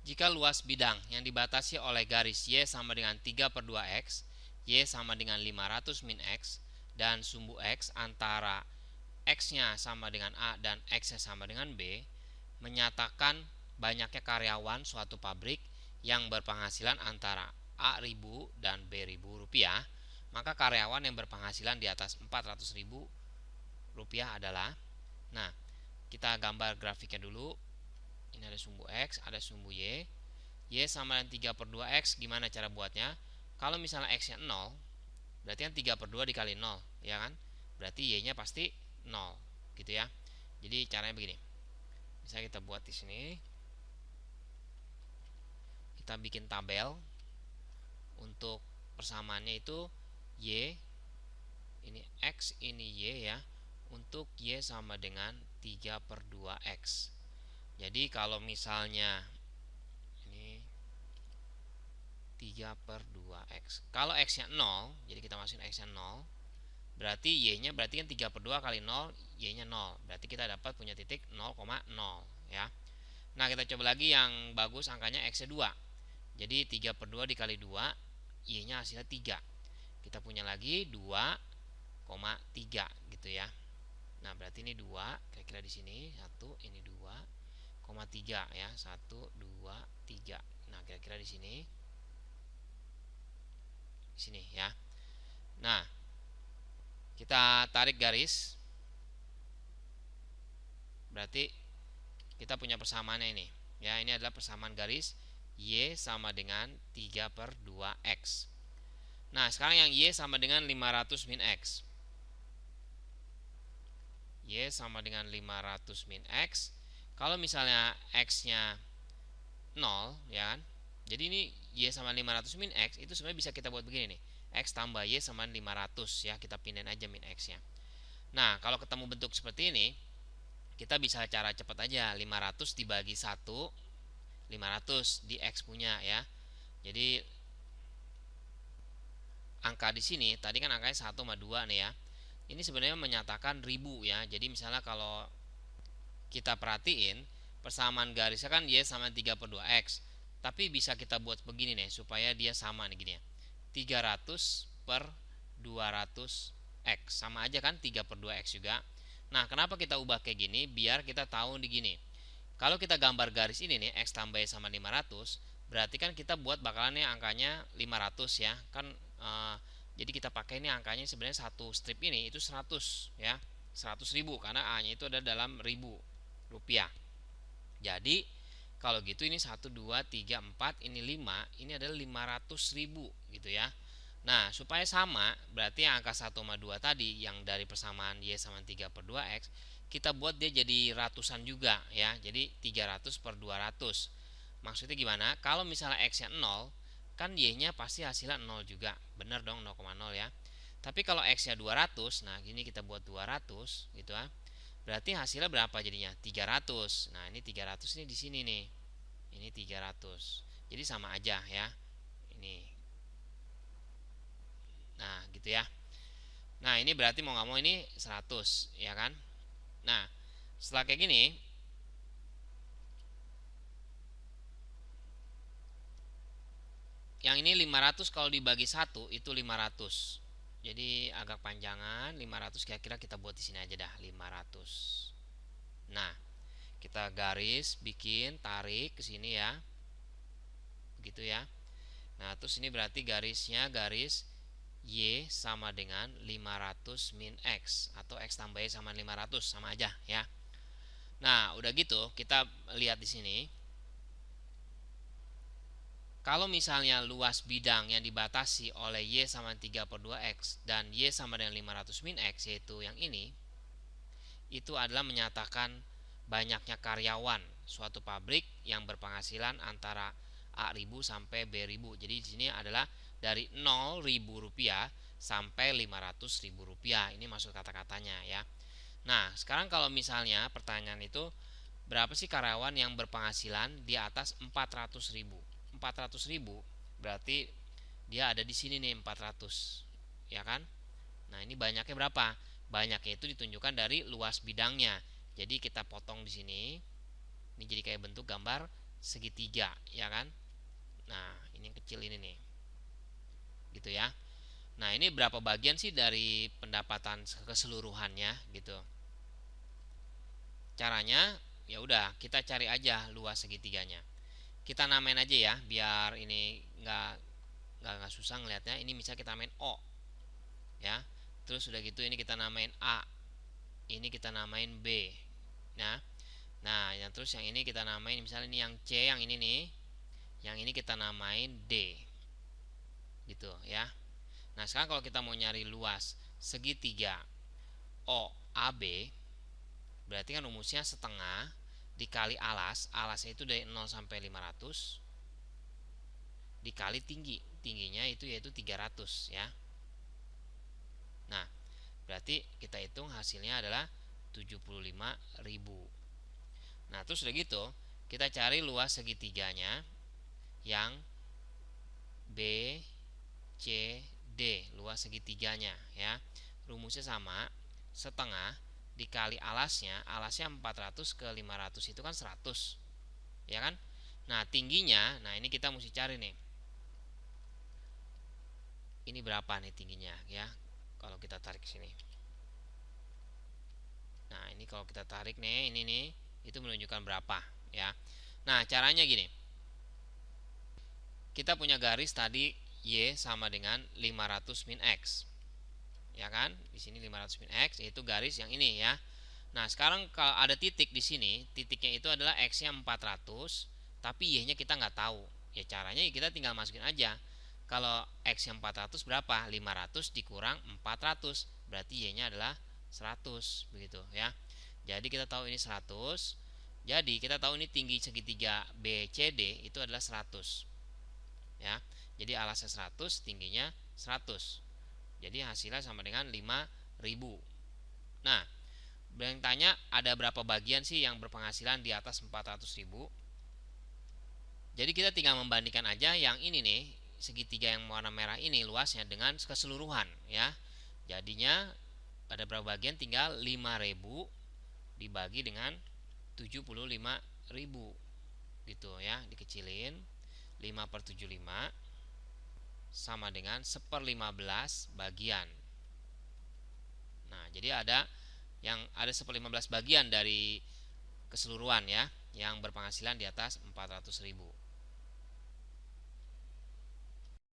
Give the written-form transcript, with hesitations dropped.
Jika luas bidang yang dibatasi oleh garis Y sama dengan 3/2X, Y sama dengan 500 min X, dan sumbu X antara X-nya sama dengan A dan X-nya sama dengan B, menyatakan banyaknya karyawan suatu pabrik yang berpenghasilan antara A ribu dan B ribu rupiah, maka karyawan yang berpenghasilan di atas 400 ribu rupiah adalah. Nah, kita gambar grafiknya dulu. Ini ada sumbu X, ada sumbu Y. Y sama dengan 3/2X. Gimana cara buatnya? Kalau misalnya X nya 0, berarti kan 3/2 dikali 0, ya kan? Berarti Y nya pasti 0, gitu ya. Jadi caranya begini. Misalnya kita buat di sini. Kita bikin tabel. Untuk persamaannya itu Y, ini X, ini Y ya. Untuk Y sama dengan 3/2X. Jadi kalau misalnya ini 3/2X, kalau X nya 0, jadi kita masukin X nya 0, berarti Y nya berarti kan 3/2 kali 0, Y nya 0, berarti kita dapat punya titik 0,0 ya. Nah, kita coba lagi yang bagus, angkanya X nya 2, jadi 3/2 dikali 2, Y nya hasilnya 3, kita punya lagi 2,3 gitu ya. Nah, berarti ini 2, kira-kira di sini 1, ini 2,3 ya, 1, 2, 3. Nah, kira-kira di sini ya. Nah, kita tarik garis. Berarti kita punya persamaannya ini. Ya, ini adalah persamaan garis Y sama dengan 3/2X. Nah, sekarang yang Y sama dengan 500 min X. Y sama dengan 500 min X. Kalau misalnya X-nya 0, ya kan? Jadi ini Y sama 500 min X, itu sebenarnya bisa kita buat begini nih. X tambah Y sama 500 ya, kita pindahin aja min X-nya. Nah, kalau ketemu bentuk seperti ini, kita bisa cara cepat aja. 500 dibagi 1, 500 di X punya ya. Jadi angka di sini tadi kan angkanya 1 sama 2 nih ya. Ini sebenarnya menyatakan ribu ya. Jadi misalnya kalau kita perhatiin persamaan garisnya kan Y sama 3/2X. Tapi bisa kita buat begini nih supaya dia sama nih gini ya. 300/200X sama aja kan 3/2X juga. Nah, kenapa kita ubah kayak gini? Biar kita tahu di gini. Kalau kita gambar garis ini nih, X tambah Y sama 500, berarti kan kita buat bakalannya angkanya 500 ya. Kan jadi kita pakai ini angkanya sebenarnya satu strip ini itu 100 ya. 100 ribu karena A nya itu ada dalam ribu rupiah. Jadi kalau gitu ini 1, 2, 3, 4, ini 5, ini adalah 500 ribu gitu ya. Nah, supaya sama, berarti yang angka 1 sama 2 tadi yang dari persamaan Y sama 3/2X, kita buat dia jadi ratusan juga ya. Jadi 300/200. Maksudnya gimana? Kalau misalnya X nya 0, kan Y-nya pasti hasilnya 0 juga. Bener dong, 0,0 ya. Tapi kalau X nya 200, nah gini kita buat 200 gitu ya. Berarti hasilnya berapa jadinya? 300. Nah, ini 300 ini di sini nih. Ini 300. Jadi sama aja ya. Ini. Nah, gitu ya. Nah, ini berarti mau nggak mau ini 100, ya kan? Nah, setelah kayak gini, yang ini 500 kalau dibagi 1 itu 500. Jadi agak panjangan, 500 kira-kira kita buat di sini aja dah, 500. Nah, kita garis, bikin, tarik ke sini ya. Begitu ya. Nah, terus ini berarti garisnya garis Y sama dengan 500 min X atau X tambah Y sama 500 sama aja ya. Nah, udah gitu kita lihat di sini. Kalau misalnya luas bidang yang dibatasi oleh Y sama 3/2X dan Y sama dengan 500 min X, yaitu yang ini, itu adalah menyatakan banyaknya karyawan suatu pabrik yang berpenghasilan antara A ribu sampai B ribu. Jadi di sini adalah dari 0 ribu rupiah sampai 500 ribu rupiah. Ini maksud kata-katanya ya. Nah, sekarang kalau misalnya pertanyaan itu, berapa sih karyawan yang berpenghasilan di atas 400 ribu? 400 ribu berarti dia ada di sini nih 400, ya kan? Nah, ini banyaknya berapa? Banyaknya itu ditunjukkan dari luas bidangnya. Jadi kita potong di sini. Ini jadi kayak bentuk gambar segitiga, ya kan? Nah, ini yang kecil ini nih. Gitu ya. Nah, ini berapa bagian sih dari pendapatan keseluruhannya gitu. Caranya ya udah kita cari aja luas segitiganya. Kita namain aja ya biar ini nggak susah ngelihatnya. Ini misalnya kita namain O ya. Terus udah gitu ini kita namain A. Ini kita namain B. Nah, yang terus yang ini kita namain misalnya ini yang C, yang ini nih. Yang ini kita namain D. Gitu ya. Nah, sekarang kalau kita mau nyari luas segitiga OAB, berarti kan rumusnya setengah dikali alasnya itu dari 0 sampai 500 dikali tingginya itu yaitu 300 ya. Nah, berarti kita hitung hasilnya adalah 75.000. Nah, terus udah gitu kita cari luas segitiganya yang B, C, D, luas segitiganya ya. Rumusnya sama, setengah dikali alasnya 400 ke 500 itu kan 100 ya kan. Nah, tingginya, nah ini kita mesti cari nih, ini berapa nih tingginya ya kalau kita tarik sini. Nah, ini kalau kita tarik nih, ini nih itu menunjukkan berapa ya. Nah, caranya gini, kita punya garis tadi Y sama dengan 500 min X ya kan. Di sini 500 min X yaitu garis yang ini ya. Nah, sekarang kalau ada titik di sini, titiknya itu adalah X-nya 400, tapi Y-nya kita nggak tahu. Ya caranya ya kita tinggal masukin aja. Kalau X-nya 400 berapa? 500 dikurang 400, berarti Y-nya adalah 100 begitu ya. Jadi kita tahu ini 100. Jadi kita tahu ini tinggi segitiga BCD itu adalah 100. Ya. Jadi alasnya 100, tingginya 100. Jadi hasilnya sama dengan 5.000. Nah, yang tanya ada berapa bagian sih yang berpenghasilan di atas 400.000. Jadi kita tinggal membandingkan aja yang ini nih, segitiga yang warna merah ini luasnya dengan keseluruhan ya. Jadinya pada berapa bagian, tinggal 5.000 dibagi dengan 75.000 gitu ya, dikecilin 5/75 sama dengan 1/15 bagian. Nah, jadi ada 1/15 bagian dari keseluruhan ya yang berpenghasilan di atas 400.000.